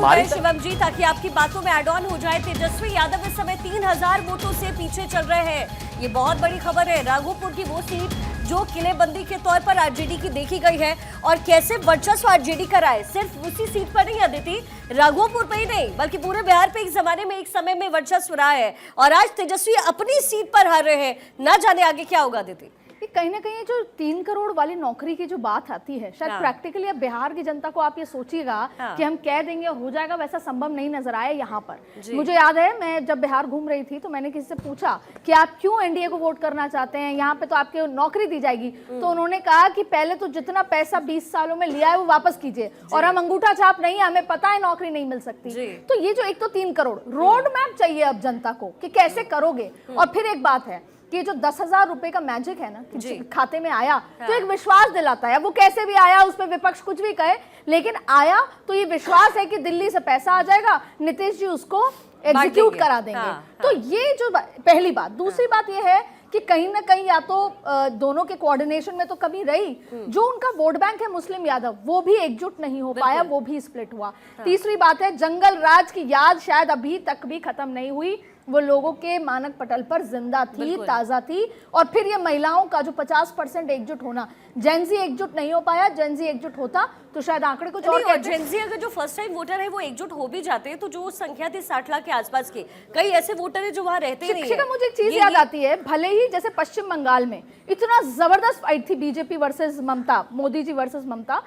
हमारी गए शिवम जी, ताकि आपकी बातों में एड ऑन हो जाए। तेजस्वी यादव इस समय 3000 वोटों से पीछे चल रहे हैं। ये बहुत बड़ी खबर है। राघोपुर की वो सीट जो किलेबंदी के तौर पर आरजेडी की देखी गई है, और कैसे वर्चस्व आरजेडी का रहा है। सिर्फ उसी सीट पर नहीं अदिति, राघोपुर पे ही नहीं बल्कि पूरे बिहार पे एक जमाने में, एक समय में वर्चस्व रहा है, और आज तेजस्वी अपनी सीट पर हार रहे हैं। ना जाने आगे क्या होगा अदिति। कहीं ना कहीं जो 3 करोड़ वाली नौकरी की जो बात आती है, शायद प्रैक्टिकली अब बिहार की जनता को आप ये सोचिएगा कि हम कह देंगे और हो जाएगा, वैसा संभव नहीं नजर आया यहाँ पर। मुझे याद है, मैं जब बिहार घूम रही थी तो मैंने किसी से पूछा कि आप क्यों एनडीए को वोट करना चाहते हैं, यहाँ पे तो आपको नौकरी दी जाएगी। तो उन्होंने कहा कि पहले तो जितना पैसा 20 सालों में लिया है वो वापस कीजिए, और हम अंगूठा छाप नहीं, हमें पता है नौकरी नहीं मिल सकती। तो ये जो एक तो 3 करोड़ रोड मैप चाहिए अब जनता को कि कैसे करोगे। और फिर एक बात है कि जो 10,000 रुपए का मैजिक है ना कि खाते में आया, तो एक विश्वास दिलाता है। वो कैसे भी आया, उस पर विपक्ष कुछ भी कहे, लेकिन आया तो ये विश्वास है कि दिल्ली से पैसा आ जाएगा, नीतीश जी उसको एग्जीक्यूट करा देंगे। तो ये जो पहली बात। दूसरी बात ये है कि कहीं ना कहीं या तो दोनों के कोऑर्डिनेशन में तो कमी रही, जो उनका वोट बैंक है मुस्लिम यादव, वो भी एकजुट नहीं हो पाया, वो भी स्प्लिट हुआ। तीसरी बात है, जंगल राज की याद शायद अभी तक भी खत्म नहीं हुई, वो लोगों के मानक पटल पर जिंदा थी, ताजा थी। और फिर ये महिलाओं का जो 50% एकजुट होना, जेनजी एकजुट नहीं हो पाया। जेनजी एकजुट होता तो शायद आंकड़े कुछ और कहते। जेनजी अगर जो फर्स्ट टाइम वोटर है वो एकजुट हो भी जाते हैं, तो जो संख्या थी 60 लाख के आसपास की, कई ऐसे वोटर है जो वहां रहते नहीं है। मुझे एक चीज याद आती है, भले ही जैसे पश्चिम बंगाल में इतना जबरदस्त फाइट थी, बीजेपी वर्सेस ममता, मोदी जी वर्सेस ममता,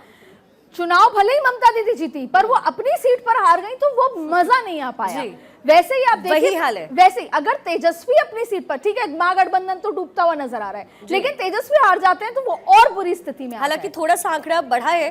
चुनाव भले ही ममता दीदी जीती, पर वो अपनी सीट पर हार गई, तो वो मजा नहीं आ पाया। वैसे ही आप देखिए, वैसे ही अगर तेजस्वी अपनी सीट पर, ठीक है महागठबंधन तो डूबता हुआ नजर आ रहा है, लेकिन तेजस्वी हार जाते हैं तो वो और बुरी स्थिति में। हालांकि थोड़ा सा आंकड़ा बढ़ा है,